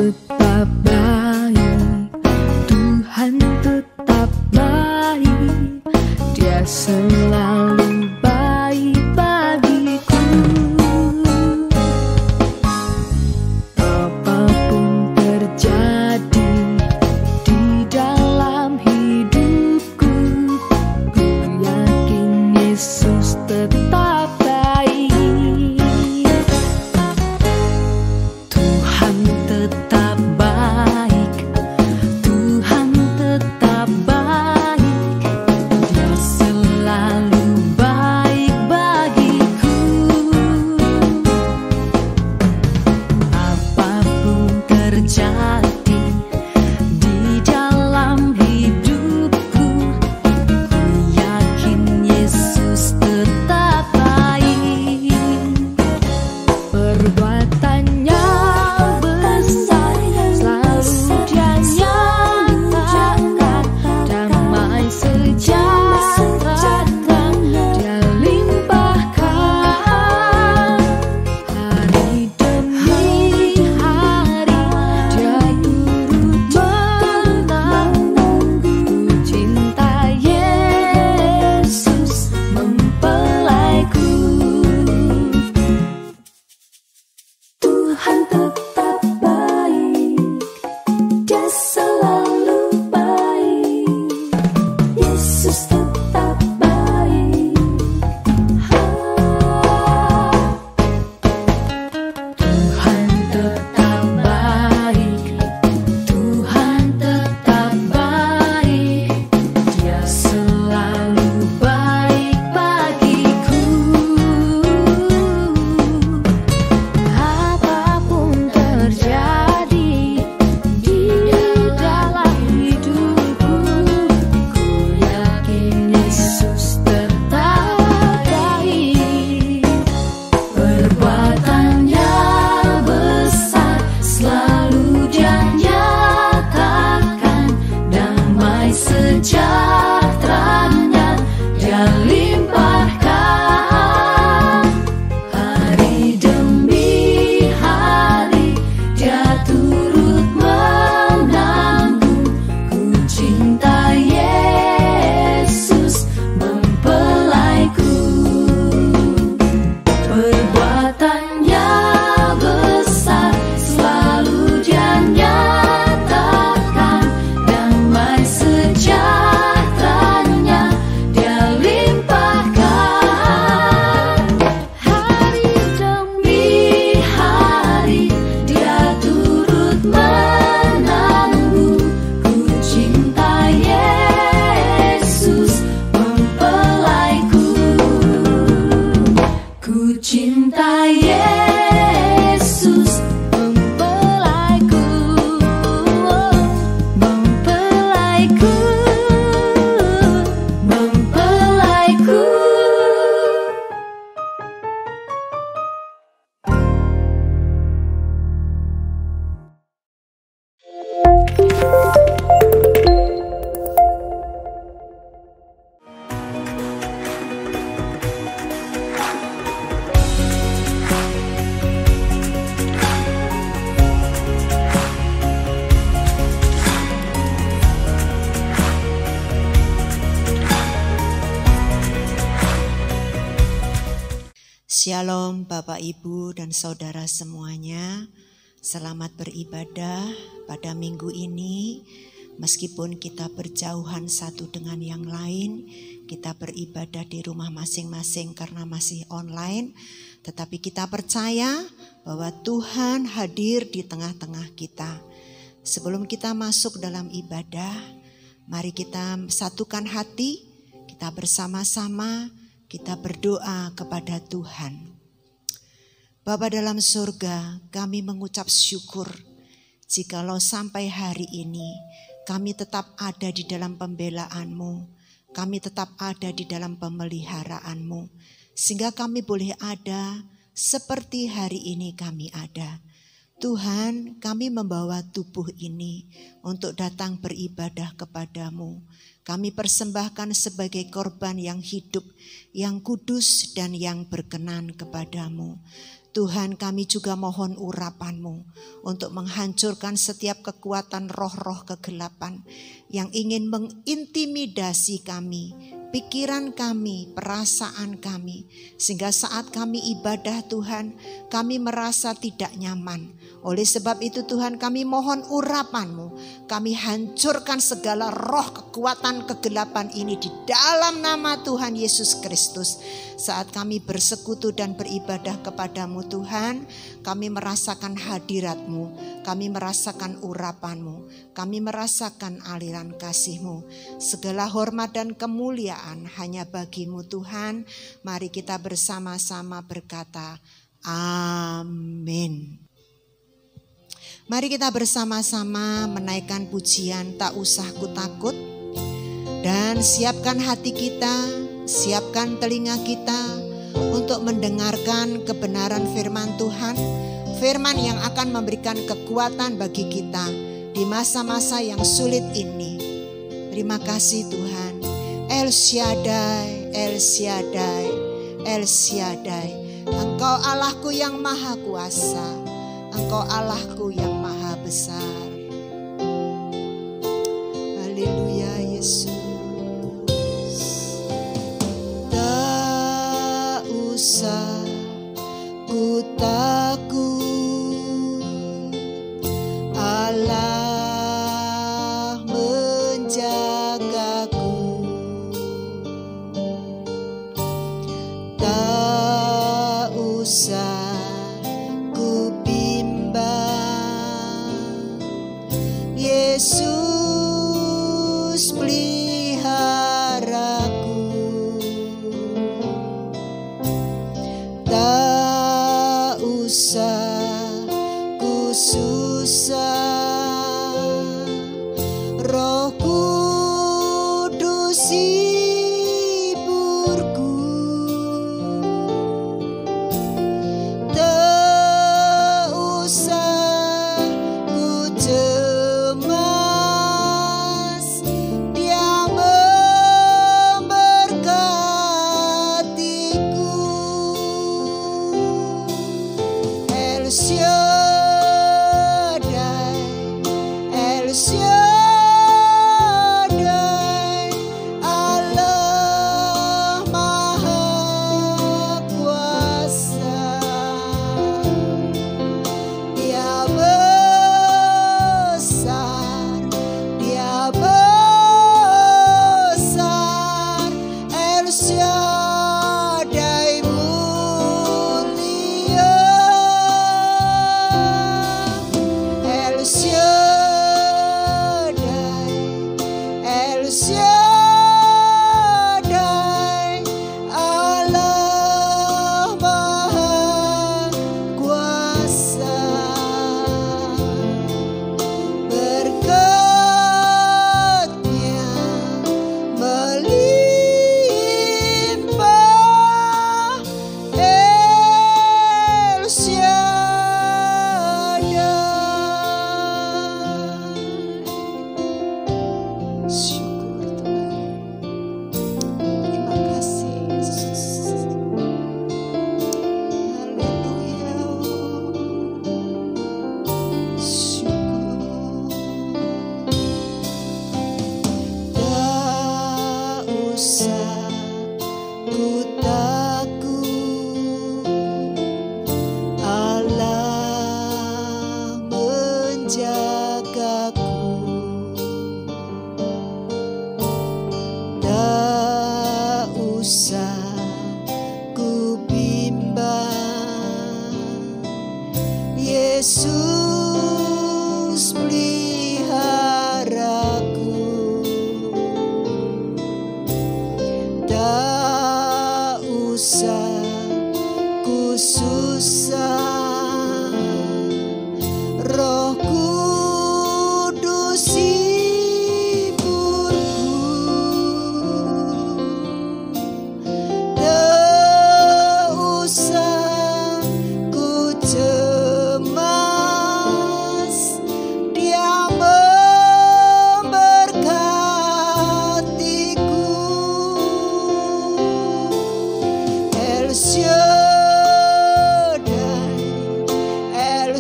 tetap baik, Tuhan tetap baik, Dia selalu baik bagiku. Apapun terjadi di dalam hidupku, ku yakin Yesus tetap baik. Tuhan tetap baik, Tuhan tetap baik, Dia selalu baik bagiku. Apapun terjadi di dalam hidupku, ku yakin Yesus tetap baik. Perbuatannya besar, selalu Dia nyatakan, damai sejahtera Dia limpahkan. Hari demi hari Dia turut menanggung, ku cinta Yesus mempelaiku. Tuhan tetap baik, Dia selalu baik, Yesus tetap baik. Tuhan tetap baik, Tuhan tetap baik, Dia selalu baik bagiku. Apapun terjadi di dalam hidupku, ku yakin Yesus tetap baik. Perbuatannya besar, selalu Dia nyatakan, damai sejahteranya Dia limpahkan. Hari demi hari Dia turut menanggung, ku cinta Yesus mempelaiku. Perbuatannya besar, selalu Dia nyatakan, damai sejahteranya Dia limpahkan. Hari demi hari Dia turut menanggung, ku cinta Yesus mempelaiku. Ku cinta Yesus mempelaiku, mempelaiku, mempelaiku. Shalom Bapak Ibu dan Saudara semuanya. Selamat beribadah pada minggu ini. Meskipun kita berjauhan satu dengan yang lain, kita beribadah di rumah masing-masing karena masih online, tetapi kita percaya bahwa Tuhan hadir di tengah-tengah kita. Sebelum kita masuk dalam ibadah, mari kita satukan hati, kita bersama-sama, kita berdoa kepada Tuhan. Bapa dalam surga, kami mengucap syukur jikalau sampai hari ini kami tetap ada di dalam pembelaan-Mu, kami tetap ada di dalam pemeliharaan-Mu, sehingga kami boleh ada seperti hari ini kami ada. Tuhan, kami membawa tubuh ini untuk datang beribadah kepadamu. Kami persembahkan sebagai korban yang hidup, yang kudus dan yang berkenan kepadamu. Tuhan, kami juga mohon urapan-Mu untuk menghancurkan setiap kekuatan roh-roh kegelapan yang ingin mengintimidasi kami, pikiran kami, perasaan kami, sehingga saat kami ibadah Tuhan, kami merasa tidak nyaman. Oleh sebab itu Tuhan, kami mohon urapan-Mu. Kami hancurkan segala roh kekuatan kegelapan ini di dalam nama Tuhan Yesus Kristus. Saat kami bersekutu dan beribadah kepadamu Tuhan, kami merasakan hadirat-Mu, kami merasakan urapan-Mu, kami merasakan aliran kasih-Mu. Segala hormat dan kemuliaan hanya bagi-Mu Tuhan. Mari kita bersama-sama berkata, amin. Mari kita bersama-sama menaikkan pujian Tak Usah Ku Takut. Dan siapkan hati kita, siapkan telinga kita untuk mendengarkan kebenaran firman Tuhan. Firman yang akan memberikan kekuatan bagi kita di masa-masa yang sulit ini. Terima kasih Tuhan. El Shaddai, El Shaddai, El Shaddai. Engkau Allahku yang maha kuasa. Engkau Allahku yang maha besar. Haleluya Yesus. Tak usah ku takut, Allah menjagaku. Tak usah ku bimbang, Yesus peliharaku. Tak usah ku susah, Roh Kudus hiburku. Tak usah ku cemas, Dia memberkatiku. El Shaddai, El Shaddai, Allah Maha Kuasa. Dia besar, Dia besar. El Shaddai mulia. El Shaddai, El Shaddai, Allah Maha Kuasa. Berkat-Nya melimpah. El Shaddai. Syukur Tuhan. Terima kasih Yesus. Haleluya. Syukur. Tak usah ku takut, Allah menjagaku. Tak usah ku bimbang, Yesus peliharaku. Tak usah ku susah, Roh Kudus hiburku. Tak usah ku cemas,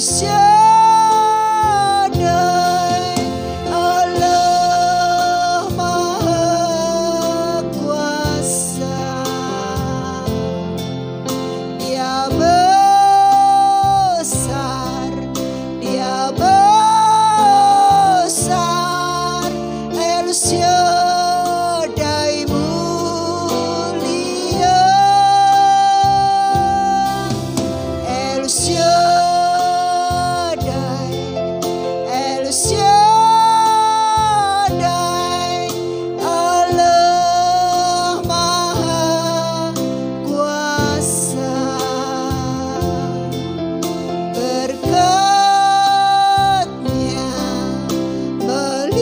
Shaddai, Allah Maha Kuasa. Dia besar, Dia besar, El Shaddai mulia, El Shaddai, El Shaddai, Allah Maha Kuasa. Berkatnya melimpah,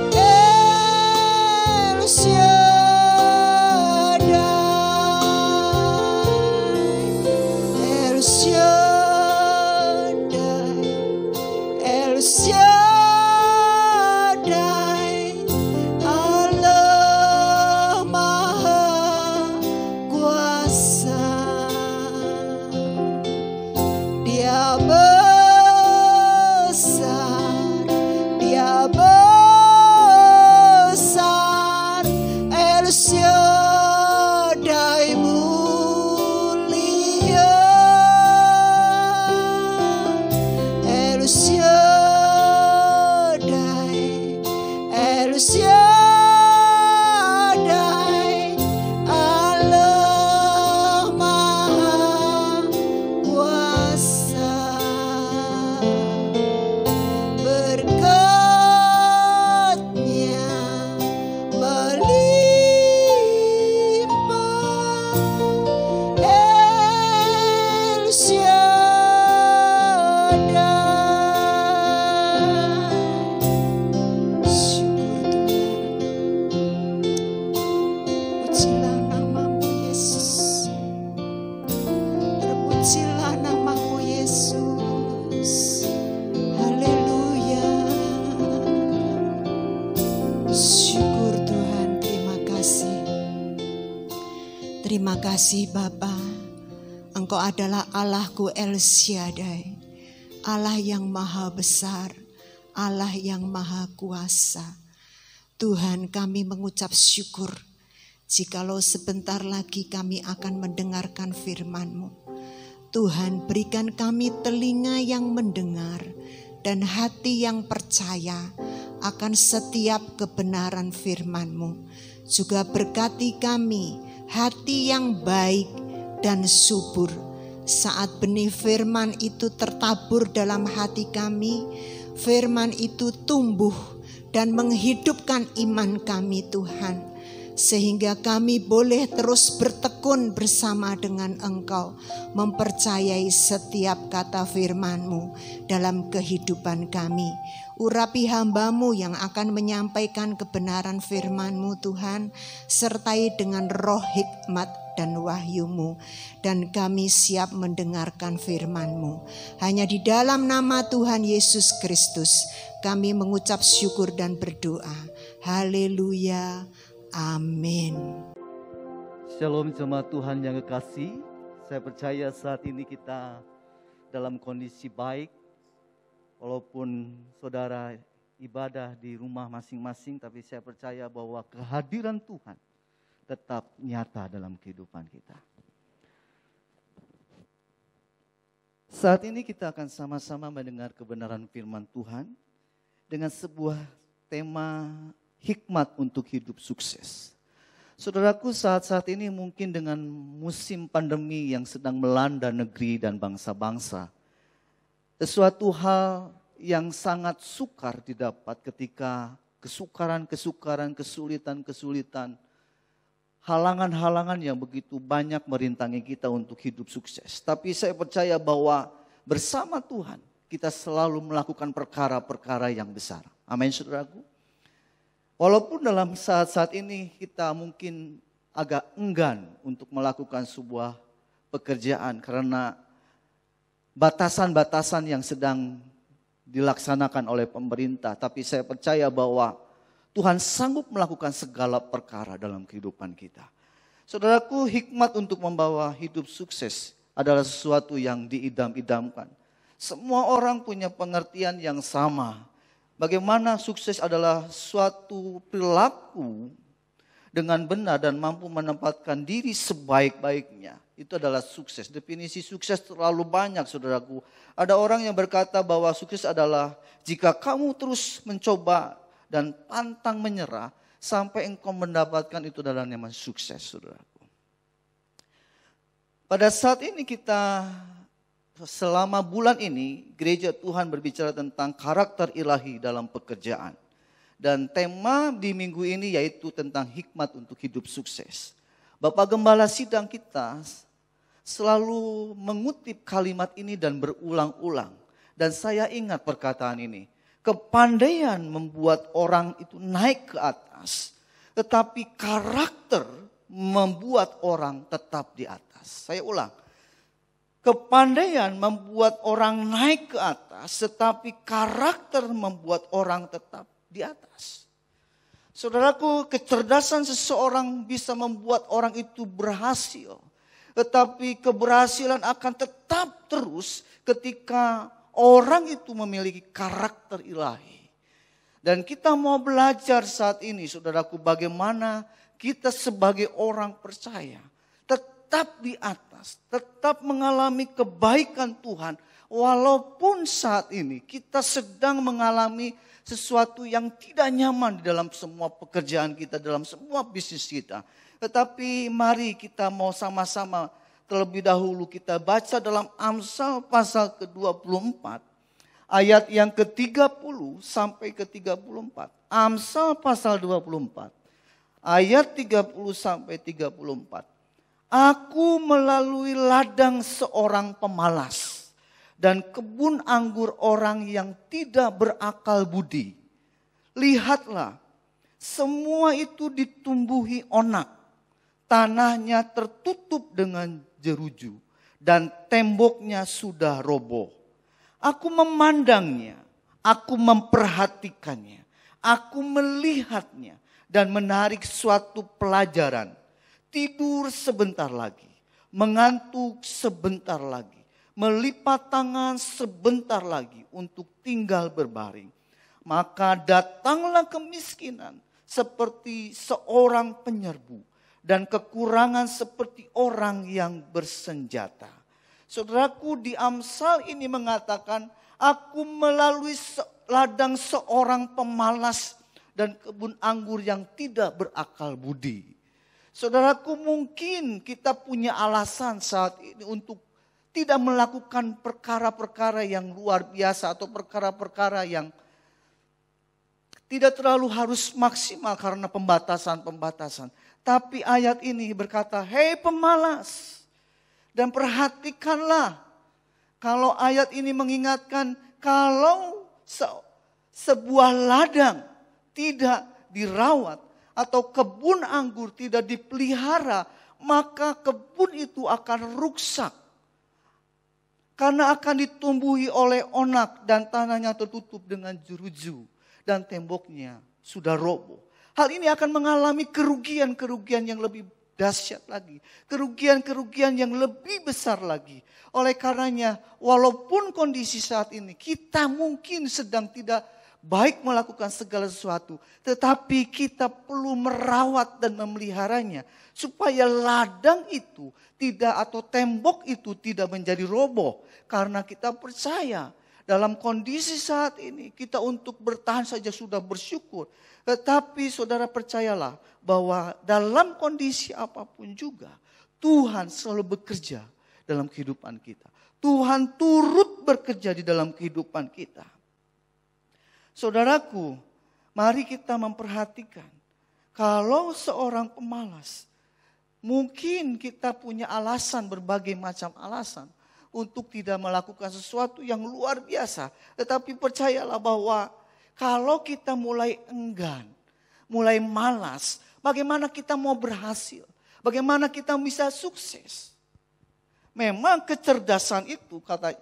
El Shaddai, El Shaddai, El Shaddai, Allah Maha Kuasa. Dia besar, Dia besar, El Shaddai mulia, El Shaddai, El Shaddai, Allah Maha Kuasa. Berkatnya melimpah, El Shaddai. Syukur Tuhan. Pujilah namamu Yesus. Terpujilah namamu Yesus. Haleluya. Syukur Tuhan, terima kasih. Terima kasih Bapa. Engkau adalah Allahku El Shaddai, Allah yang maha besar, Allah yang maha kuasa. Tuhan, kami mengucap syukur jikalau sebentar lagi kami akan mendengarkan firman-Mu. Tuhan, berikan kami telinga yang mendengar dan hati yang percaya akan setiap kebenaran firman-Mu. Juga berkati kami hati yang baik dan subur. Saat benih firman itu tertabur dalam hati kami, firman itu tumbuh dan menghidupkan iman kami Tuhan. Sehingga kami boleh terus bertekun bersama dengan Engkau, mempercayai setiap kata firman-Mu dalam kehidupan kami. Urapi hamba-Mu yang akan menyampaikan kebenaran firman-Mu Tuhan, sertai dengan roh hikmat dan wahyu-Mu, dan kami siap mendengarkan firman-Mu. Hanya di dalam nama Tuhan Yesus Kristus kami mengucap syukur dan berdoa. Haleluya. Amin. Shalom jemaat Tuhan yang kekasih. Saya percaya saat ini kita dalam kondisi baik. Walaupun saudara ibadah di rumah masing-masing, tapi saya percaya bahwa kehadiran Tuhan tetap nyata dalam kehidupan kita. Saat ini kita akan sama-sama mendengar kebenaran firman Tuhan dengan sebuah tema hikmat untuk hidup sukses. Saudaraku, saat-saat ini mungkin dengan musim pandemi yang sedang melanda negeri dan bangsa-bangsa, sesuatu hal yang sangat sukar didapat ketika kesukaran-kesukaran, kesulitan-kesulitan, halangan-halangan yang begitu banyak merintangi kita untuk hidup sukses. Tapi saya percaya bahwa bersama Tuhan kita selalu melakukan perkara-perkara yang besar. Amin, saudaraku. Walaupun dalam saat-saat ini kita mungkin agak enggan untuk melakukan sebuah pekerjaan karena batasan-batasan yang sedang dilaksanakan oleh pemerintah. Tapi saya percaya bahwa Tuhan sanggup melakukan segala perkara dalam kehidupan kita. Saudaraku, hikmat untuk membawa hidup sukses adalah sesuatu yang diidam-idamkan. Semua orang punya pengertian yang sama. Bagaimana sukses adalah suatu perilaku dengan benar dan mampu menempatkan diri sebaik-baiknya. Itu adalah sukses. Definisi sukses terlalu banyak, saudaraku. Ada orang yang berkata bahwa sukses adalah jika kamu terus mencoba dan pantang menyerah sampai engkau mendapatkan, itu adalah namanya sukses, saudaraku. Pada saat ini kita, selama bulan ini, gereja Tuhan berbicara tentang karakter ilahi dalam pekerjaan. Dan tema di minggu ini yaitu tentang hikmat untuk hidup sukses. Bapak Gembala sidang kita selalu mengutip kalimat ini dan berulang-ulang. Dan saya ingat perkataan ini. Kepandaian membuat orang itu naik ke atas. Tetapi karakter membuat orang tetap di atas. Saya ulang. Kepandaian membuat orang naik ke atas. Tetapi karakter membuat orang tetap di atas. Saudaraku, kecerdasan seseorang bisa membuat orang itu berhasil. Tetapi keberhasilan akan tetap terus ketika orang itu memiliki karakter ilahi. Dan kita mau belajar saat ini, saudaraku, bagaimana kita sebagai orang percaya tetap di atas, tetap mengalami kebaikan Tuhan. Walaupun saat ini kita sedang mengalami sesuatu yang tidak nyaman di dalam semua pekerjaan kita, dalam semua bisnis kita. Tetapi mari kita mau sama-sama terlebih dahulu kita baca dalam Amsal pasal ke-24. Ayat yang ke-30 sampai ke-34. Amsal pasal 24. Ayat 30 sampai 34. Aku melalui ladang seorang pemalas dan kebun anggur orang yang tidak berakal budi. Lihatlah, semua itu ditumbuhi onak. Tanahnya tertutup dengan jeruju dan temboknya sudah roboh. Aku memandangnya, aku memperhatikannya, aku melihatnya dan menarik suatu pelajaran. Tidur sebentar lagi, mengantuk sebentar lagi, melipat tangan sebentar lagi untuk tinggal berbaring. Maka datanglah kemiskinan seperti seorang penyerbu dan kekurangan seperti orang yang bersenjata. Saudaraku, di Amsal ini mengatakan, aku melalui ladang seorang pemalas dan kebun anggur yang tidak berakal budi. Saudaraku, mungkin kita punya alasan saat ini untuk tidak melakukan perkara-perkara yang luar biasa atau perkara-perkara yang tidak terlalu harus maksimal karena pembatasan-pembatasan. Tapi ayat ini berkata, hei pemalas, dan perhatikanlah. Kalau ayat ini mengingatkan, kalau sebuah ladang tidak dirawat atau kebun anggur tidak dipelihara, maka kebun itu akan rusak. Karena akan ditumbuhi oleh onak dan tanahnya tertutup dengan jeruju dan temboknya sudah roboh. Hal ini akan mengalami kerugian-kerugian yang lebih dahsyat lagi. Kerugian-kerugian yang lebih besar lagi. Oleh karenanya, walaupun kondisi saat ini kita mungkin sedang tidak baik melakukan segala sesuatu. Tetapi kita perlu merawat dan memeliharanya. Supaya ladang itu tidak atau tembok itu tidak menjadi roboh. Karena kita percaya dalam kondisi saat ini kita untuk bertahan saja sudah bersyukur. Tetapi saudara percayalah bahwa dalam kondisi apapun juga Tuhan selalu bekerja dalam kehidupan kita. Tuhan turut bekerja di dalam kehidupan kita. Saudaraku, mari kita memperhatikan. Kalau seorang pemalas, mungkin kita punya alasan, berbagai macam alasan untuk tidak melakukan sesuatu yang luar biasa. Tetapi percayalah bahwa kalau kita mulai enggan, mulai malas, bagaimana kita mau berhasil? Bagaimana kita bisa sukses? Memang kecerdasan itu, kata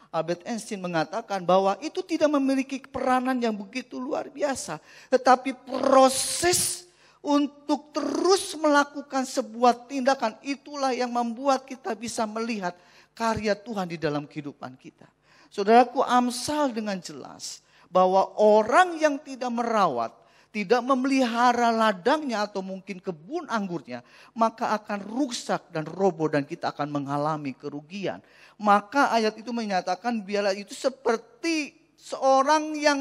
Albert Einstein mengatakan bahwa itu tidak memiliki peranan yang begitu luar biasa. Tetapi proses untuk terus melakukan sebuah tindakan. Itulah yang membuat kita bisa melihat karya Tuhan di dalam kehidupan kita. Saudaraku, Amsal dengan jelas bahwa orang yang tidak merawat, tidak memelihara ladangnya atau mungkin kebun anggurnya, maka akan rusak dan roboh dan kita akan mengalami kerugian. Maka ayat itu menyatakan biarlah itu seperti seorang yang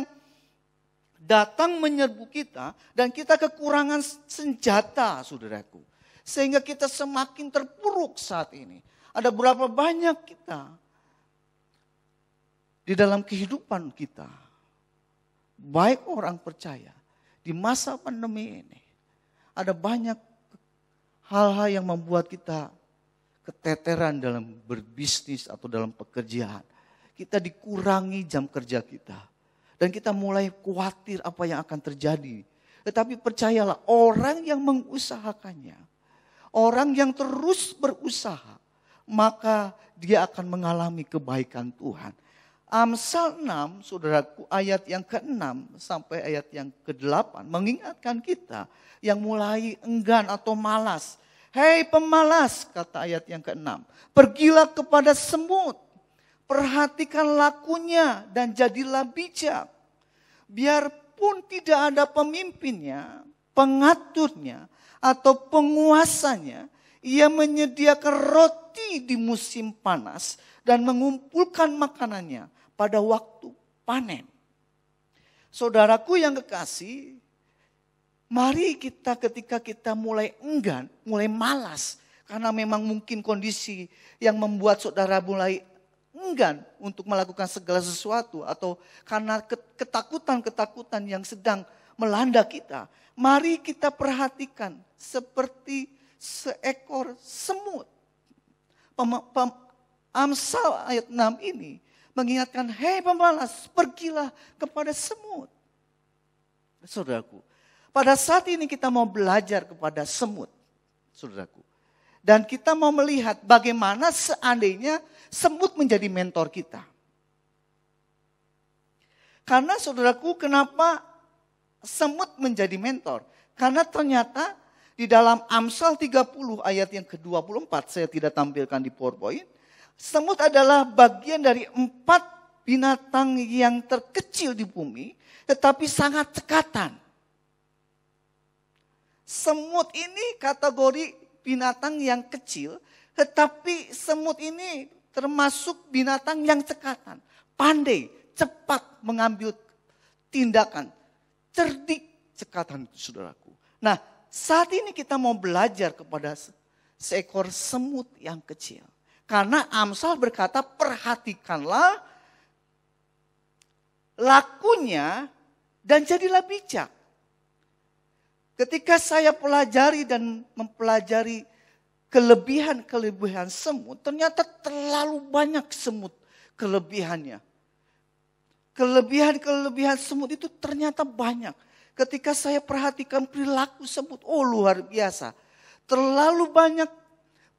datang menyerbu kita dan kita kekurangan senjata, saudaraku. Sehingga kita semakin terpuruk saat ini. Ada berapa banyak kita di dalam kehidupan kita, baik orang percaya, di masa pandemi ini, ada banyak hal-hal yang membuat kita keteteran dalam berbisnis atau dalam pekerjaan. Kita dikurangi jam kerja kita. Dan kita mulai khawatir apa yang akan terjadi. Tetapi percayalah, orang yang mengusahakannya, orang yang terus berusaha, maka dia akan mengalami kebaikan Tuhan. Amsal 6, saudaraku, ayat yang ke-6 sampai ayat yang ke-8 mengingatkan kita yang mulai enggan atau malas. Hei pemalas, kata ayat yang ke-6, pergilah kepada semut, perhatikan lakunya dan jadilah bijak. Biarpun tidak ada pemimpinnya, pengaturnya, atau penguasanya, ia menyediakan roti di musim panas dan mengumpulkan makanannya pada waktu panen. Saudaraku yang kekasih, mari kita ketika kita mulai enggan, mulai malas, karena memang mungkin kondisi yang membuat saudara mulai enggan untuk melakukan segala sesuatu, atau karena ketakutan-ketakutan yang sedang melanda kita. Mari kita perhatikan seperti seekor semut. Amsal ayat 6 ini mengingatkan, hei pemalas, pergilah kepada semut. Saudaraku, pada saat ini kita mau belajar kepada semut, saudaraku. Dan kita mau melihat bagaimana seandainya semut menjadi mentor kita. Karena saudaraku, kenapa semut menjadi mentor? Karena ternyata di dalam Amsal 30 ayat yang ke-24, saya tidak tampilkan di PowerPoint. Semut adalah bagian dari 4 binatang yang terkecil di bumi, tetapi sangat cekatan. Semut ini kategori binatang yang kecil, tetapi semut ini termasuk binatang yang cekatan. Pandai, cepat mengambil tindakan. Cerdik cekatan, saudaraku. Nah, saat ini kita mau belajar kepada seekor semut yang kecil. Karena Amsal berkata, perhatikanlah lakunya dan jadilah bijak. Ketika saya pelajari dan mempelajari kelebihan-kelebihan semut, ternyata terlalu banyak semut kelebihannya. Kelebihan-kelebihan semut itu ternyata banyak. Ketika saya perhatikan perilaku semut, oh luar biasa. Terlalu banyak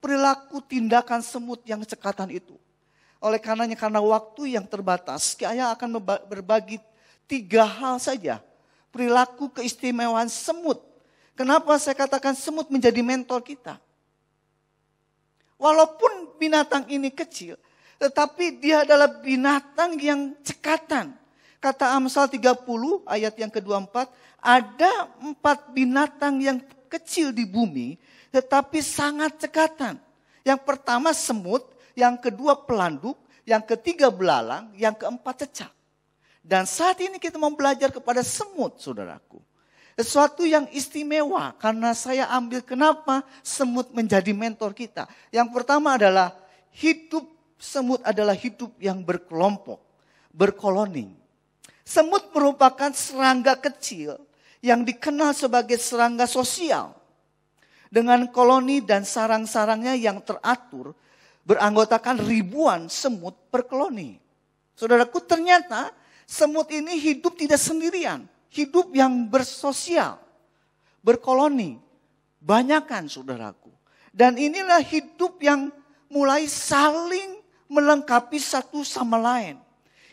perilaku tindakan semut yang cekatan itu. Oleh karenanya, karena waktu yang terbatas, saya akan berbagi 3 hal saja. Perilaku keistimewaan semut. Kenapa saya katakan semut menjadi mentor kita? Walaupun binatang ini kecil, tetapi dia adalah binatang yang cekatan. Kata Amsal 30 ayat yang ke-24, ada 4 binatang yang kecil di bumi, tetapi sangat cekatan. Yang pertama semut, yang kedua pelanduk, yang ketiga belalang, yang keempat cecak. Dan saat ini kita mau belajar kepada semut, saudaraku. Sesuatu yang istimewa, karena saya ambil kenapa semut menjadi mentor kita. Yang pertama adalah hidup semut adalah hidup yang berkelompok, berkoloni. Semut merupakan serangga kecil yang dikenal sebagai serangga sosial. Dengan koloni dan sarang-sarangnya yang teratur, beranggotakan ribuan semut per koloni. Saudaraku, ternyata semut ini hidup tidak sendirian. Hidup yang bersosial, berkoloni, banyakan saudaraku. Dan inilah hidup yang mulai saling melengkapi satu sama lain.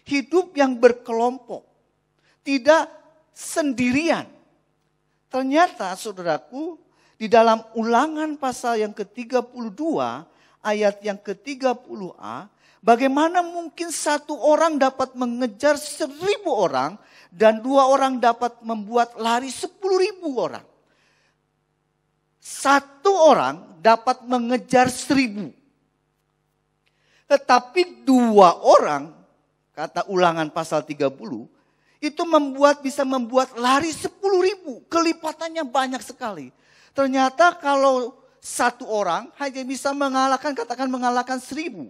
Hidup yang berkelompok, tidak sendirian. Ternyata saudaraku, di dalam Ulangan pasal yang ke-32 ayat yang ke-30a, bagaimana mungkin satu orang dapat mengejar 1.000 orang dan 2 orang dapat membuat lari 10.000 orang. Satu orang dapat mengejar 1.000. Tetapi 2 orang, kata Ulangan pasal 30, itu bisa membuat lari 10.000. Kelipatannya banyak sekali. Ternyata kalau satu orang hanya bisa mengalahkan 1.000.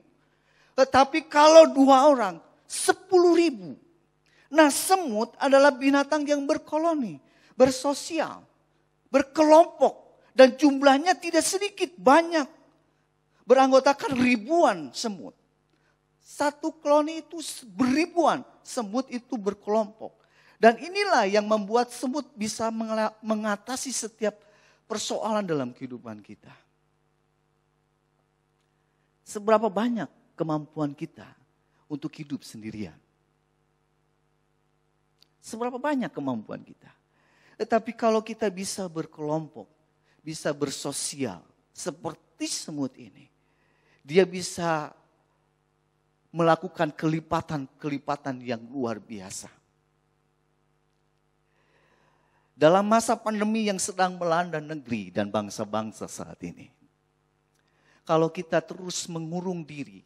Tetapi kalau 2 orang, 10.000. Nah, semut adalah binatang yang berkoloni, bersosial, berkelompok. Dan jumlahnya tidak sedikit, banyak. Beranggotakan ribuan semut. Satu koloni itu beribuan, semut itu berkelompok. Dan inilah yang membuat semut bisa mengatasi setiap persoalan dalam kehidupan kita. Seberapa banyak kemampuan kita untuk hidup sendirian? Seberapa banyak kemampuan kita? Tetapi kalau kita bisa berkelompok, bisa bersosial seperti semut ini, dia bisa melakukan kelipatan yang luar biasa. Dalam masa pandemi yang sedang melanda negeri dan bangsa-bangsa saat ini, kalau kita terus mengurung diri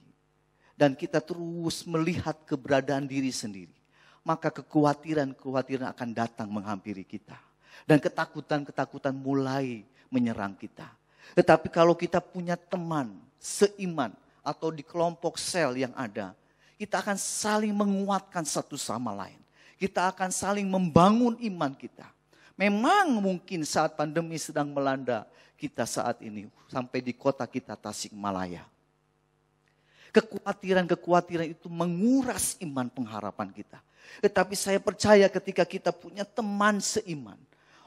dan kita terus melihat keberadaan diri sendiri, maka kekhawatiran akan datang menghampiri kita. Dan ketakutan mulai menyerang kita. Tetapi kalau kita punya teman seiman atau di kelompok sel yang ada, kita akan saling menguatkan satu sama lain. Kita akan saling membangun iman kita. Memang mungkin saat pandemi sedang melanda kita saat ini, sampai di kota kita Tasikmalaya. Kekhawatiran itu menguras iman pengharapan kita. Tetapi saya percaya ketika kita punya teman seiman,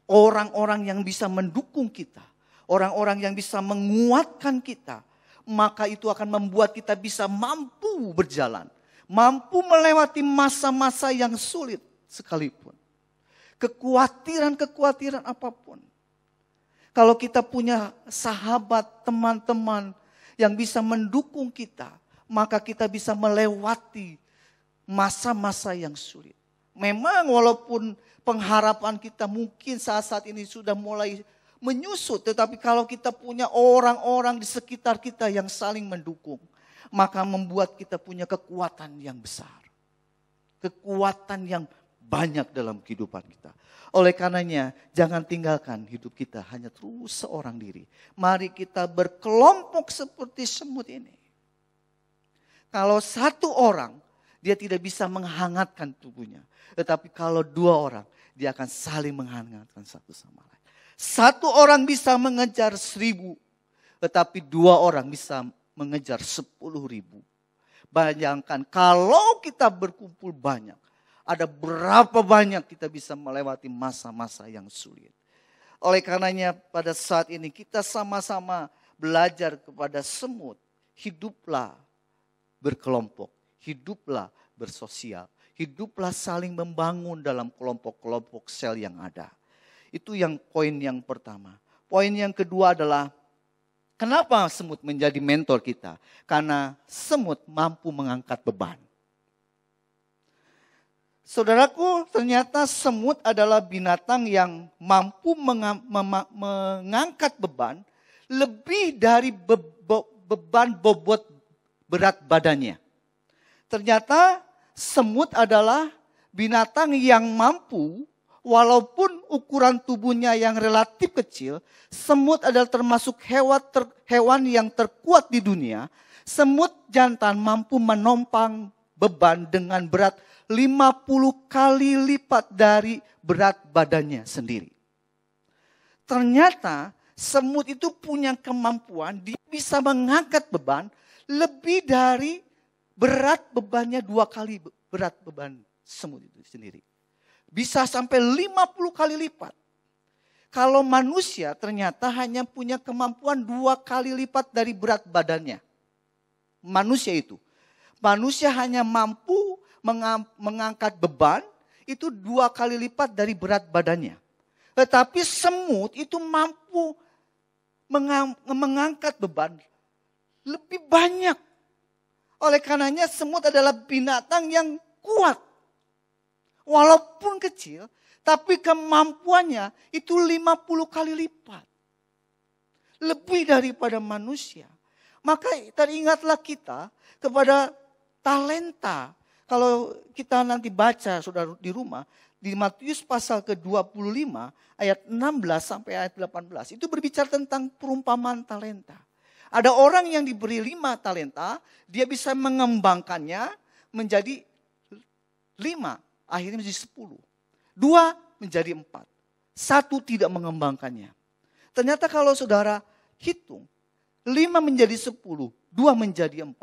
orang-orang yang bisa mendukung kita, orang-orang yang bisa menguatkan kita, maka itu akan membuat kita bisa mampu berjalan, mampu melewati masa-masa yang sulit sekalipun. Kekhawatiran apapun. Kalau kita punya sahabat, teman-teman yang bisa mendukung kita, maka kita bisa melewati masa-masa yang sulit. Memang walaupun pengharapan kita mungkin saat-saat ini sudah mulai menyusut, tetapi kalau kita punya orang-orang di sekitar kita yang saling mendukung, maka membuat kita punya kekuatan yang besar. Kekuatan yang banyak dalam kehidupan kita. Oleh karenanya, jangan tinggalkan hidup kita hanya terus seorang diri. Mari kita berkelompok seperti semut ini. Kalau satu orang, dia tidak bisa menghangatkan tubuhnya. Tetapi kalau 2 orang, dia akan saling menghangatkan satu sama lain. 1 orang bisa mengejar 1.000, tetapi 2 orang bisa mengejar 10.000. Bayangkan kalau kita berkumpul banyak, ada berapa banyak kita bisa melewati masa-masa yang sulit. Oleh karenanya pada saat ini kita sama-sama belajar kepada semut. Hiduplah berkelompok, hiduplah bersosial, hiduplah saling membangun dalam kelompok-kelompok sel yang ada. Itu yang poin yang pertama. Poin yang kedua adalah kenapa semut menjadi mentor kita? Karena semut mampu mengangkat beban. Saudaraku, ternyata semut adalah binatang yang mampu mengangkat beban lebih dari beban bobot berat badannya. Ternyata semut adalah binatang yang mampu, walaupun ukuran tubuhnya yang relatif kecil, semut adalah termasuk hewan yang terkuat di dunia. Semut jantan mampu menompang beban dengan berat 50 kali lipat dari berat badannya sendiri. Ternyata semut itu punya kemampuan, dia bisa mengangkat beban lebih dari berat bebannya 2 kali berat beban semut itu sendiri. Bisa sampai 50 kali lipat. Kalau manusia ternyata hanya punya kemampuan 2 kali lipat dari berat badannya. Manusia hanya mampu mengangkat beban itu 2 kali lipat dari berat badannya. Tetapi semut itu mampu mengangkat beban lebih banyak. Oleh karenanya semut adalah binatang yang kuat. Walaupun kecil, tapi kemampuannya itu 50 kali lipat. Lebih daripada manusia. Maka teringatlah kita kepada talenta. Kalau kita nanti baca saudara di rumah, di Matius pasal ke-25 ayat 16 sampai ayat 18. Itu berbicara tentang perumpamaan talenta. Ada orang yang diberi 5 talenta, dia bisa mengembangkannya menjadi 5. Akhirnya menjadi 10. 2 menjadi 4. 1 tidak mengembangkannya. Ternyata kalau saudara hitung, 5 menjadi 10, 2 menjadi 4.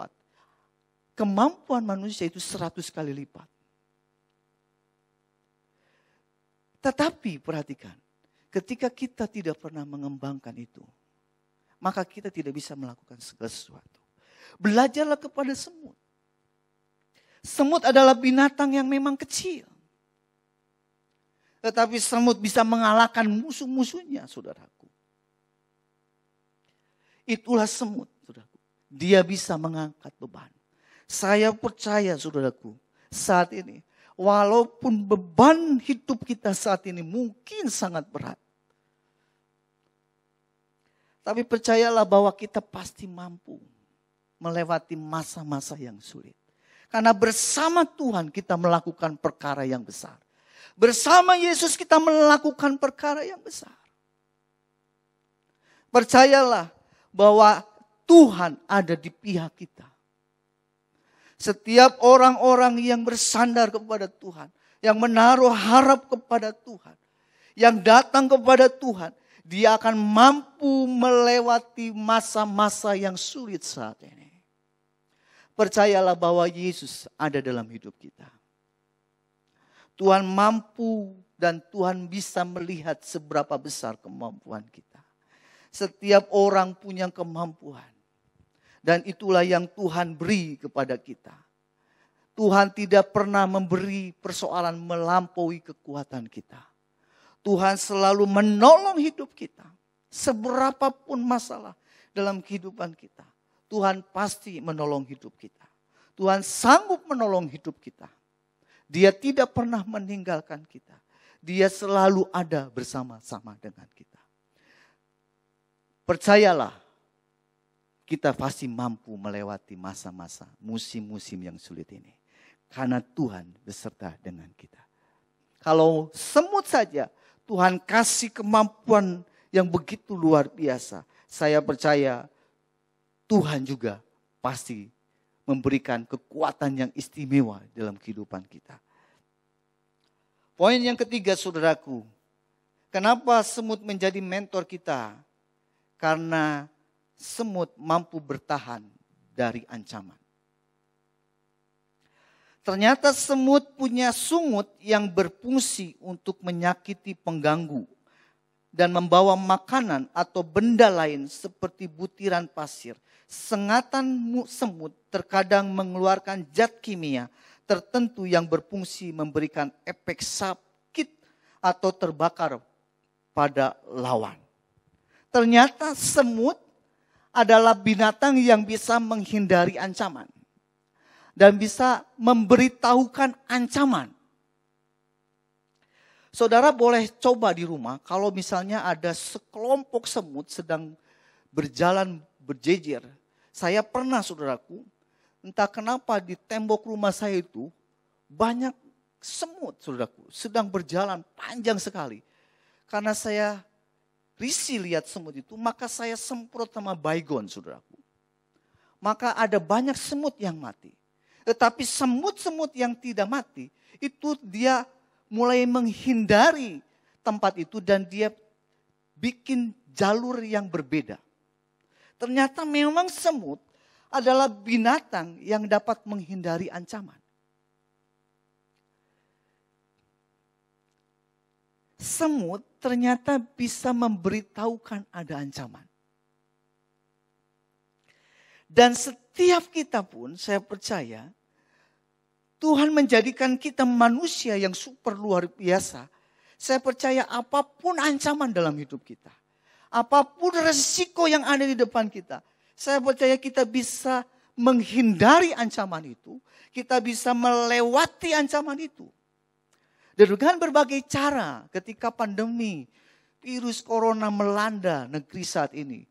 Kemampuan manusia itu 100 kali lipat. Tetapi perhatikan, ketika kita tidak pernah mengembangkan itu, maka kita tidak bisa melakukan segala sesuatu. Belajarlah kepada semut. Semut adalah binatang yang memang kecil. Tetapi semut bisa mengalahkan musuh-musuhnya, saudaraku. Itulah semut, saudaraku. Dia bisa mengangkat beban. Saya percaya, saudaraku, saat ini, walaupun beban hidup kita saat ini mungkin sangat berat. Tapi percayalah bahwa kita pasti mampu melewati masa-masa yang sulit. Karena bersama Tuhan kita melakukan perkara yang besar. Bersama Yesus kita melakukan perkara yang besar. Percayalah bahwa Tuhan ada di pihak kita. Setiap orang-orang yang bersandar kepada Tuhan, yang menaruh harap kepada Tuhan, yang datang kepada Tuhan, dia akan mampu melewati masa-masa yang sulit saat ini. Percayalah bahwa Yesus ada dalam hidup kita. Tuhan mampu dan Tuhan bisa melihat seberapa besar kemampuan kita. Setiap orang punya kemampuan. Dan itulah yang Tuhan beri kepada kita. Tuhan tidak pernah memberi persoalan melampaui kekuatan kita. Tuhan selalu menolong hidup kita. Seberapapun masalah dalam kehidupan kita. Tuhan pasti menolong hidup kita. Tuhan sanggup menolong hidup kita. Dia tidak pernah meninggalkan kita. Dia selalu ada bersama-sama dengan kita. Percayalah, kita pasti mampu melewati masa-masa, musim-musim yang sulit ini. Karena Tuhan beserta dengan kita. Kalau semut saja Tuhan kasih kemampuan yang begitu luar biasa. Saya percaya Tuhan juga pasti memberikan kekuatan yang istimewa dalam kehidupan kita. Poin yang ketiga, saudaraku. Kenapa semut menjadi mentor kita? Karena semut mampu bertahan dari ancaman. Ternyata semut punya sungut yang berfungsi untuk menyakiti pengganggu dan membawa makanan atau benda lain seperti butiran pasir. Sengatan semut terkadang mengeluarkan zat kimia tertentu yang berfungsi memberikan efek sakit atau terbakar pada lawan. Ternyata semut adalah binatang yang bisa menghindari ancaman. Dan bisa memberitahukan ancaman. Saudara boleh coba di rumah, kalau misalnya ada sekelompok semut sedang berjalan berjejer. Saya pernah, saudaraku, entah kenapa di tembok rumah saya itu banyak semut, saudaraku, sedang berjalan panjang sekali. Karena saya risih lihat semut itu, maka saya semprot sama baygon, saudaraku. Maka ada banyak semut yang mati. Tetapi semut-semut yang tidak mati, itu dia mulai menghindari tempat itu dan dia bikin jalur yang berbeda. Ternyata memang semut adalah binatang yang dapat menghindari ancaman. Semut ternyata bisa memberitahukan ada ancaman. Dan setiap kita pun, saya percaya, Tuhan menjadikan kita manusia yang super luar biasa. Saya percaya apapun ancaman dalam hidup kita, apapun resiko yang ada di depan kita, saya percaya kita bisa menghindari ancaman itu, kita bisa melewati ancaman itu. Dan dengan berbagai cara ketika pandemi virus corona melanda negeri saat ini,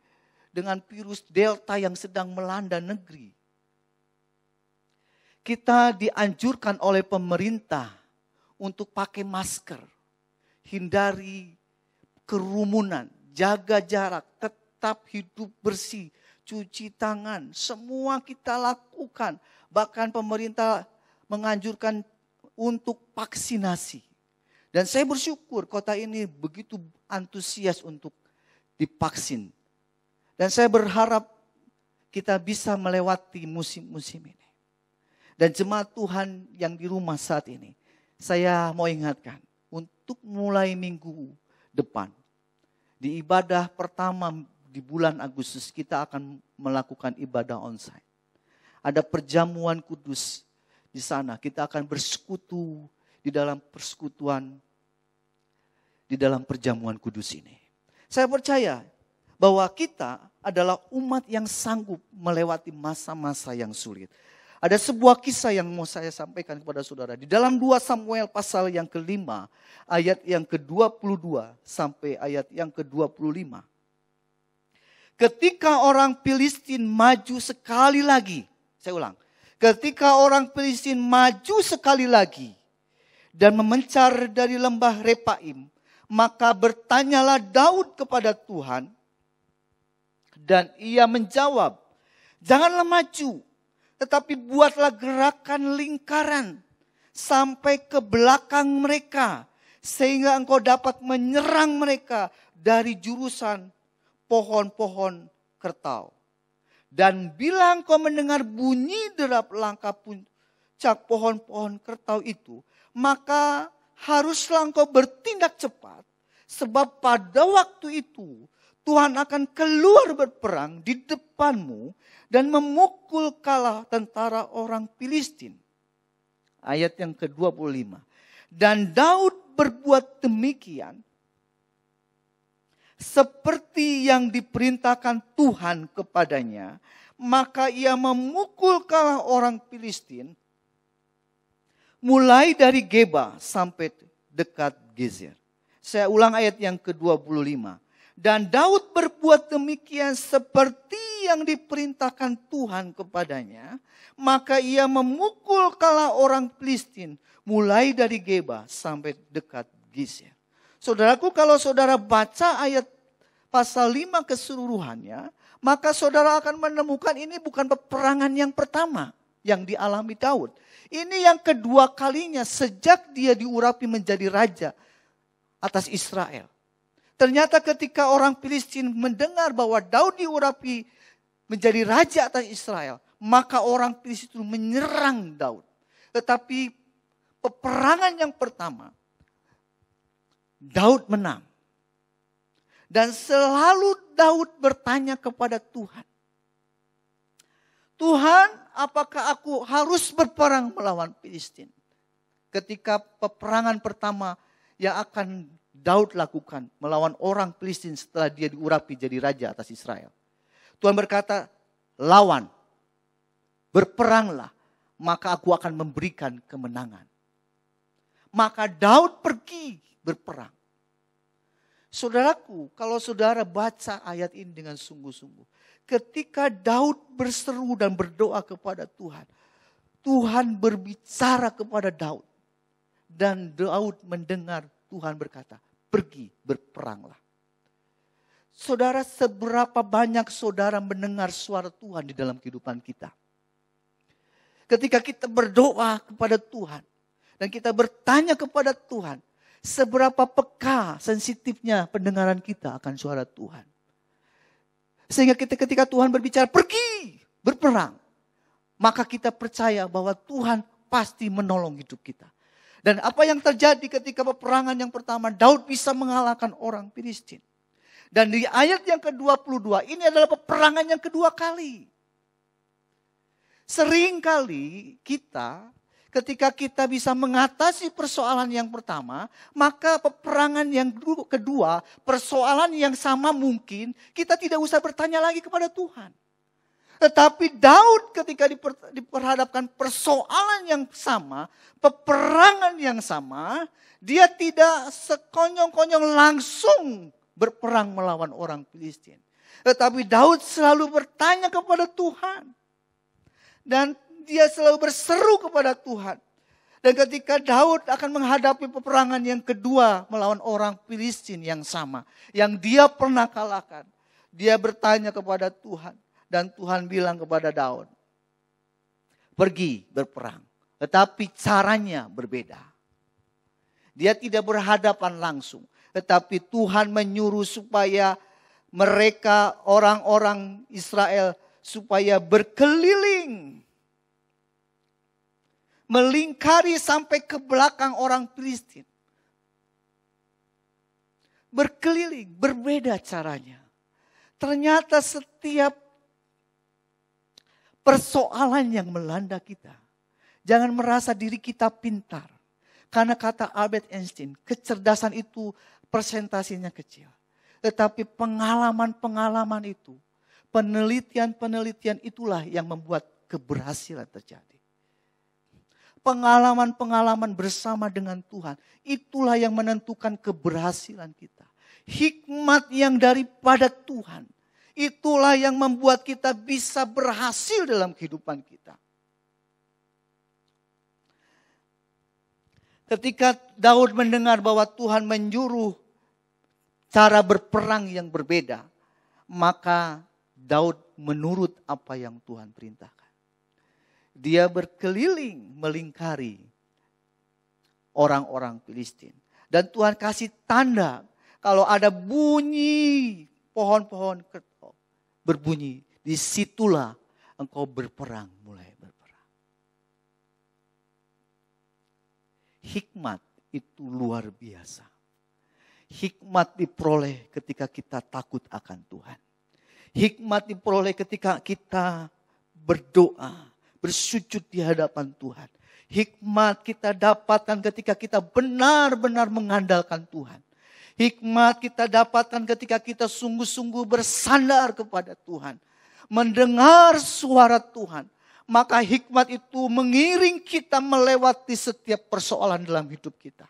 dengan virus Delta yang sedang melanda negeri, kita dianjurkan oleh pemerintah untuk pakai masker, hindari kerumunan, jaga jarak, tetap hidup bersih, cuci tangan, semua kita lakukan. Bahkan pemerintah menganjurkan untuk vaksinasi. Dan saya bersyukur kota ini begitu antusias untuk divaksin. Dan saya berharap kita bisa melewati musim-musim ini. Dan jemaat Tuhan yang di rumah saat ini, saya mau ingatkan untuk mulai minggu depan, di ibadah pertama di bulan Agustus kita akan melakukan ibadah onsite. Ada perjamuan kudus di sana, kita akan bersekutu di dalam persekutuan, di dalam perjamuan kudus ini. Saya percaya bahwa kita adalah umat yang sanggup melewati masa-masa yang sulit. Ada sebuah kisah yang mau saya sampaikan kepada saudara. Di dalam 2 Samuel pasal yang ke-5, ayat yang ke-22 sampai ayat yang ke-25. Ketika orang Filistin maju sekali lagi, saya ulang. Ketika orang Filistin maju sekali lagi dan memencar dari lembah Repaim, maka bertanyalah Daud kepada Tuhan dan ia menjawab, janganlah maju, tetapi buatlah gerakan lingkaran sampai ke belakang mereka, sehingga engkau dapat menyerang mereka dari jurusan pohon-pohon kertau. Dan bila engkau mendengar bunyi derap langkah puncak pohon-pohon kertau itu, maka haruslah engkau bertindak cepat, sebab pada waktu itu Tuhan akan keluar berperang di depanmu dan memukul kalah tentara orang Filistin. Ayat yang ke-25. Dan Daud berbuat demikian seperti yang diperintahkan Tuhan kepadanya, maka ia memukul kalah orang Filistin mulai dari Geba sampai dekat Gezer. Saya ulang ayat yang ke-25. Dan Daud berbuat demikian seperti yang diperintahkan Tuhan kepadanya, maka ia memukul kalah orang Filistin mulai dari Geba sampai dekat Gezer. Saudaraku, kalau saudara baca ayat pasal 5 keseluruhannya, maka saudara akan menemukan ini bukan peperangan yang pertama yang dialami Daud. Ini yang kedua kalinya sejak dia diurapi menjadi raja atas Israel. Ternyata ketika orang Filistin mendengar bahwa Daud diurapi menjadi raja atas Israel, maka orang Filistin itu menyerang Daud. Tetapi peperangan yang pertama, Daud menang. Dan selalu Daud bertanya kepada Tuhan, Tuhan, apakah aku harus berperang melawan Filistin? Ketika peperangan pertama yang akan Daud lakukan melawan orang Filistin setelah dia diurapi jadi raja atas Israel. Tuhan berkata, lawan, berperanglah, maka aku akan memberikan kemenangan. Maka Daud pergi berperang. Saudaraku, kalau saudara baca ayat ini dengan sungguh-sungguh, ketika Daud berseru dan berdoa kepada Tuhan, Tuhan berbicara kepada Daud. Dan Daud mendengar Tuhan berkata, pergi berperanglah. Saudara, seberapa banyak saudara mendengar suara Tuhan di dalam kehidupan kita? Ketika kita berdoa kepada Tuhan dan kita bertanya kepada Tuhan, seberapa peka, sensitifnya pendengaran kita akan suara Tuhan. Sehingga ketika Tuhan berbicara, pergi berperang, maka kita percaya bahwa Tuhan pasti menolong hidup kita. Dan apa yang terjadi ketika peperangan yang pertama, Daud bisa mengalahkan orang Filistin. Dan di ayat yang ke-22, ini adalah peperangan yang kedua kali. Seringkali kita ketika kita bisa mengatasi persoalan yang pertama, maka peperangan yang kedua, persoalan yang sama mungkin, kita tidak usah bertanya lagi kepada Tuhan. Tetapi Daud ketika diperhadapkan persoalan yang sama, peperangan yang sama, dia tidak sekonyong-konyong langsung berperang melawan orang Filistin. Tetapi Daud selalu bertanya kepada Tuhan. Dan dia selalu berseru kepada Tuhan. Dan ketika Daud akan menghadapi peperangan yang kedua melawan orang Filistin yang sama. Yang dia pernah kalahkan. Dia bertanya kepada Tuhan. Dan Tuhan bilang kepada Daud, pergi berperang. Tetapi caranya berbeda. Dia tidak berhadapan langsung. Tetapi Tuhan menyuruh supaya mereka orang-orang Israel supaya berkeliling. Melingkari sampai ke belakang orang Filistin. Berkeliling, berbeda caranya. Ternyata setiap persoalan yang melanda kita, jangan merasa diri kita pintar. Karena kata Albert Einstein, kecerdasan itu persentasinya kecil. Tetapi pengalaman-pengalaman itu, penelitian-penelitian itulah yang membuat keberhasilan terjadi. Pengalaman-pengalaman bersama dengan Tuhan, itulah yang menentukan keberhasilan kita. Hikmat yang daripada Tuhan, itulah yang membuat kita bisa berhasil dalam kehidupan kita. Ketika Daud mendengar bahwa Tuhan menyuruh cara berperang yang berbeda, maka Daud menurut apa yang Tuhan perintahkan. Dia berkeliling melingkari orang-orang Filistin. Dan Tuhan kasih tanda kalau ada bunyi pohon-pohon ketok berbunyi, disitulah engkau berperang, mulai berperang. Hikmat itu luar biasa. Hikmat diperoleh ketika kita takut akan Tuhan. Hikmat diperoleh ketika kita berdoa, bersujud di hadapan Tuhan. Hikmat kita dapatkan ketika kita benar-benar mengandalkan Tuhan. Hikmat kita dapatkan ketika kita sungguh-sungguh bersandar kepada Tuhan. Mendengar suara Tuhan. Maka hikmat itu mengiring kita melewati setiap persoalan dalam hidup kita.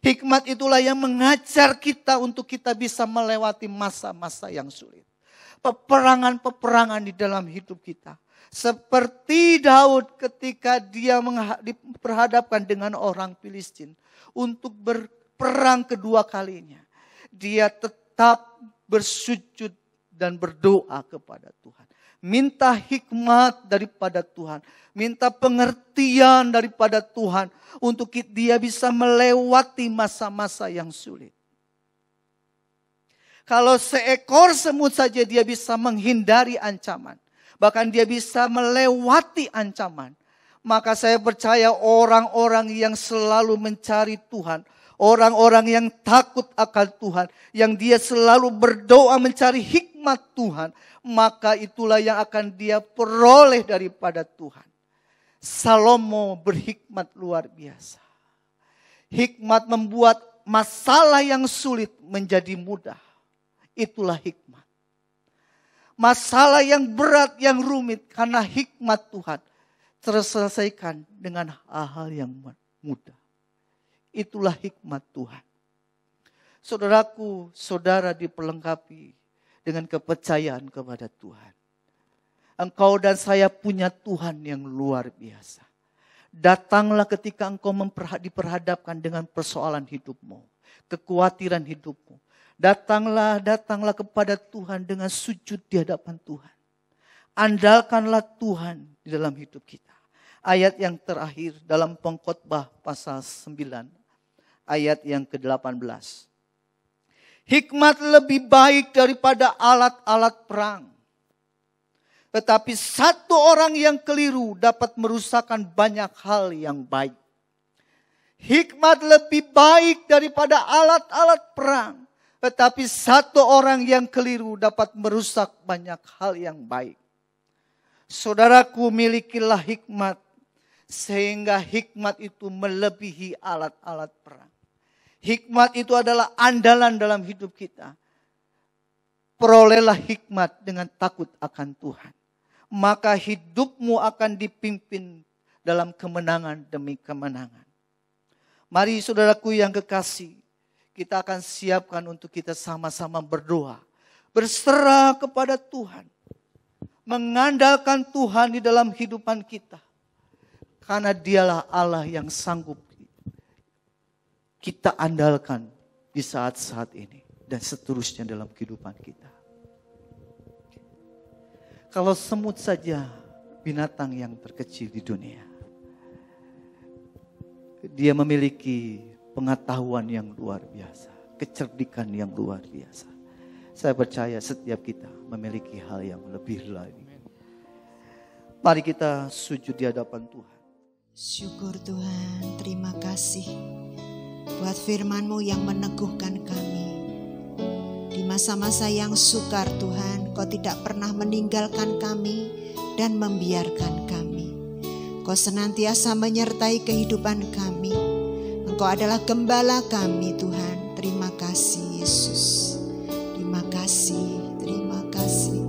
Hikmat itulah yang mengajar kita untuk kita bisa melewati masa-masa yang sulit. Peperangan-peperangan di dalam hidup kita. Seperti Daud ketika dia diperhadapkan dengan orang Filistin untuk berperang kedua kalinya. Dia tetap bersujud dan berdoa kepada Tuhan. Minta hikmat daripada Tuhan. Minta pengertian daripada Tuhan untuk dia bisa melewati masa-masa yang sulit. Kalau seekor semut saja dia bisa menghindari ancaman. Bahkan dia bisa melewati ancaman. Maka saya percaya orang-orang yang selalu mencari Tuhan. Orang-orang yang takut akan Tuhan. Yang dia selalu berdoa mencari hikmat Tuhan. Maka itulah yang akan dia peroleh daripada Tuhan. Salomo berhikmat luar biasa. Hikmat membuat masalah yang sulit menjadi mudah. Itulah hikmat. Masalah yang berat, yang rumit karena hikmat Tuhan terselesaikan dengan hal-hal yang mudah. Itulah hikmat Tuhan. Saudaraku, saudara diperlengkapi dengan kepercayaan kepada Tuhan. Engkau dan saya punya Tuhan yang luar biasa. Datanglah ketika engkau diperhadapkan dengan persoalan hidupmu, kekhawatiran hidupmu. Datanglah kepada Tuhan dengan sujud di hadapan Tuhan. Andalkanlah Tuhan di dalam hidup kita. Ayat yang terakhir dalam Pengkhotbah pasal 9, ayat yang ke-18. Hikmat lebih baik daripada alat-alat perang. Tetapi satu orang yang keliru dapat merusakkan banyak hal yang baik. Hikmat lebih baik daripada alat-alat perang. Tetapi satu orang yang keliru dapat merusak banyak hal yang baik. Saudaraku, milikilah hikmat. Sehingga hikmat itu melebihi alat-alat perang. Hikmat itu adalah andalan dalam hidup kita. Perolehlah hikmat dengan takut akan Tuhan. Maka hidupmu akan dipimpin dalam kemenangan demi kemenangan. Mari saudaraku yang kekasih, kita akan siapkan untuk kita sama-sama berdoa. Berserah kepada Tuhan. Mengandalkan Tuhan di dalam kehidupan kita. Karena dialah Allah yang sanggup kita andalkan di saat-saat ini. Dan seterusnya dalam kehidupan kita. Kalau semut saja binatang yang terkecil di dunia. Dia memiliki pengetahuan yang luar biasa. Kecerdikan yang luar biasa. Saya percaya setiap kita memiliki hal yang lebih lagi. Mari kita sujud di hadapan Tuhan. Syukur Tuhan, terima kasih buat firman-Mu yang meneguhkan kami. Di masa-masa yang sukar Tuhan, Kau tidak pernah meninggalkan kami dan membiarkan kami. Kau senantiasa menyertai kehidupan kami. Engkau adalah gembala kami Tuhan. Terima kasih Yesus. Terima kasih, terima kasih.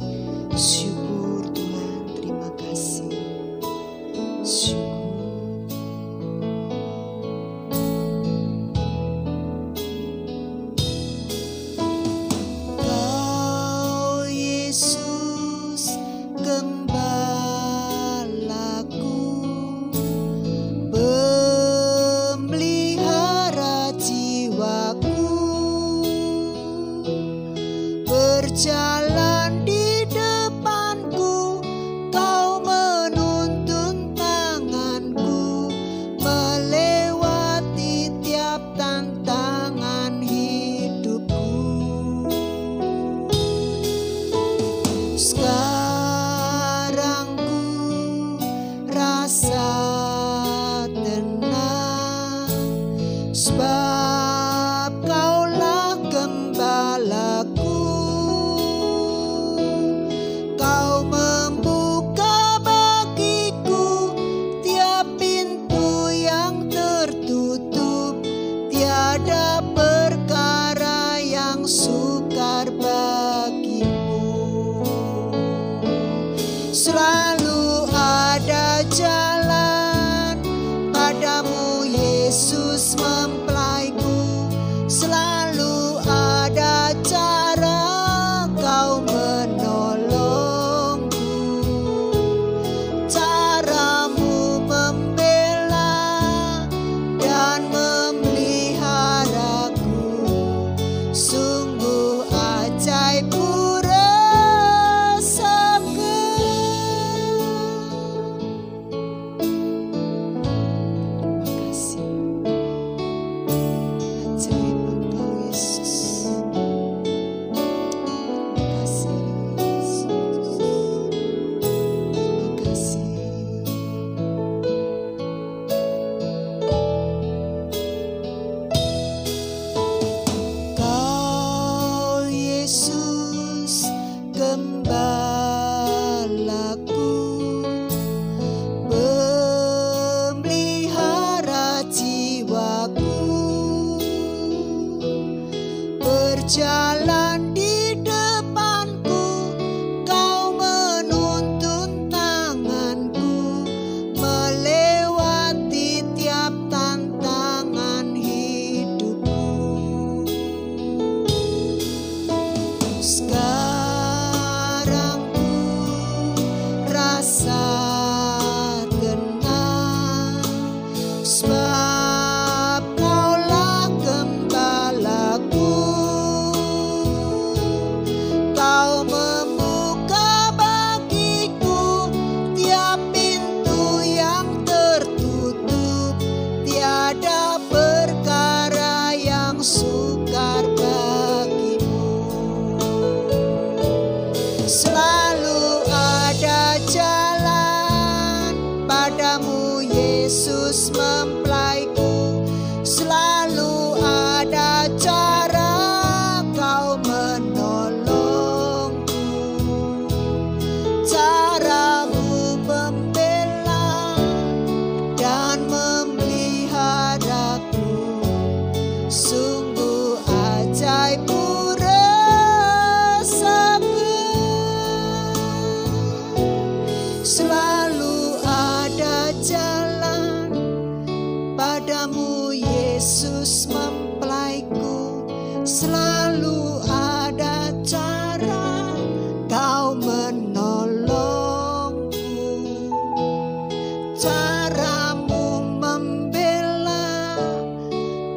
Syukur Tuhan, terima kasih. Syukur. Kau Yesus gembalaku, pemelihara jiwaku, berjalan di depanku, Kau menuntun tanganku, melewati tiap tantangan hidupku. Sekarang ku rasa tenang, sebab Kaulah gembalaku. Kau membuka bagiku tiap pintu yang tertutup. Tiada perkara yang sukar bagimu. Selalu ada jalan padamu Yesus mempelaiku. Selalu ada cara Kau menolongku. Caramu membela dan memeliharaku. Sungguh ajaib ku rasakan. Terima kasih. Ajaib Engkau Yesus. Terima kasih Yesus. Terima kasih. Kau Yesus gembalaku, pemelihara jiwaku, berjalan di depanku, Kau menuntun tanganku, melewati tiap tantangan hidupku. Sekarang ku rasa tenang, sebab Kaulah gembalaku. Kau membuka bagiku tiap pintu yang tertutup. Tiada perkara yang sukar bagimu. Selalu ada jalan padamu Yesus mempelaiku. Selalu ada cara Kau menolongku. Caramu membela selalu ada jalan. Padamu Yesus mempelaiku, selalu ada cara Kau menolongku. Caramu membela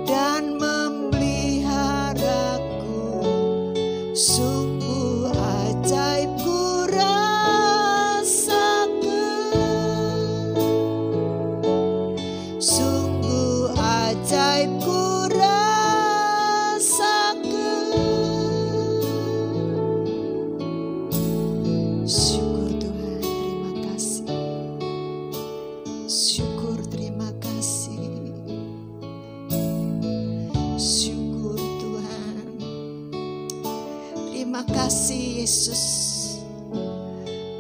dan memeliharaku, sungguh ajaib ku rasakan. Sungguh ajaib ku rasakan. Syukur Tuhan, terima kasih. Syukur, terima kasih. Syukur Tuhan. Terima kasih Yesus.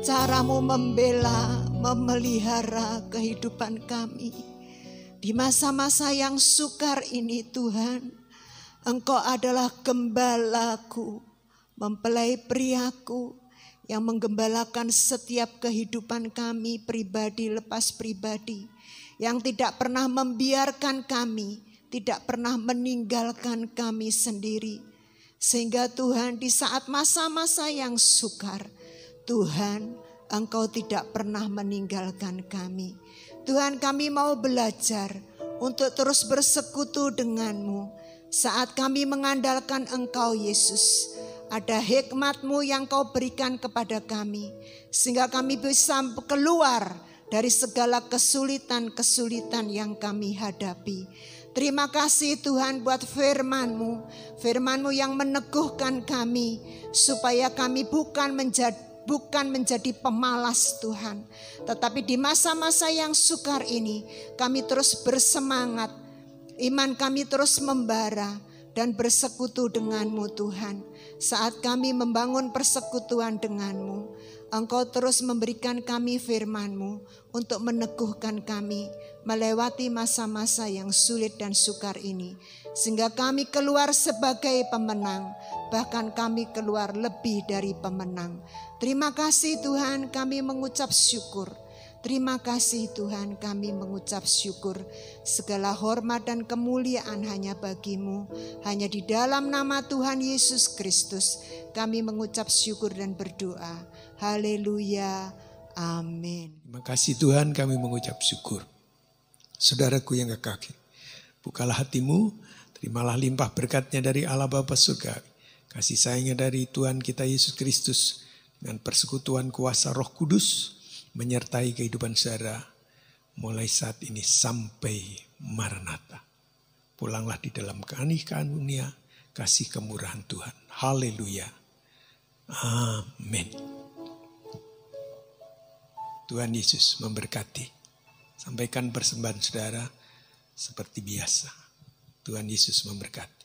Caramu membela, memelihara kehidupan kami. Di masa-masa yang sukar ini Tuhan, Engkau adalah gembalaku, mempelai priaku yang menggembalakan setiap kehidupan kami pribadi lepas pribadi, yang tidak pernah membiarkan kami, tidak pernah meninggalkan kami sendiri. Sehingga Tuhan, di saat masa-masa yang sukar, Tuhan, Engkau tidak pernah meninggalkan kami. Tuhan, kami mau belajar untuk terus bersekutu denganmu. Saat kami mengandalkan Engkau Yesus, ada hikmat-Mu yang Kau berikan kepada kami, sehingga kami bisa keluar dari segala kesulitan-kesulitan yang kami hadapi. Terima kasih Tuhan buat firman-Mu, firman-Mu yang meneguhkan kami, supaya kami bukan menjadi pemalas Tuhan. Tetapi di masa-masa yang sukar ini, kami terus bersemangat, iman kami terus membara dan bersekutu denganmu Tuhan. Saat kami membangun persekutuan denganmu, Engkau terus memberikan kami firman-Mu untuk meneguhkan kami melewati masa-masa yang sulit dan sukar ini. Sehingga kami keluar sebagai pemenang, bahkan kami keluar lebih dari pemenang. Terima kasih Tuhan, kami mengucap syukur. Terima kasih Tuhan, kami mengucap syukur. Segala hormat dan kemuliaan hanya bagi-Mu. Hanya di dalam nama Tuhan Yesus Kristus kami mengucap syukur dan berdoa. Haleluya, amin. Terima kasih Tuhan, kami mengucap syukur. Saudaraku yang kekasih, bukalah hatimu, terimalah limpah berkatnya dari Allah Bapa Surgawi, kasih sayangnya dari Tuhan kita Yesus Kristus, dengan persekutuan kuasa Roh Kudus menyertai kehidupan saudara mulai saat ini sampai Maranatha. Pulanglah di dalam karunia kasih kemurahan Tuhan. Haleluya. Amin. Tuhan Yesus memberkati. Sampaikan persembahan saudara seperti biasa. Tuhan Yesus memberkati.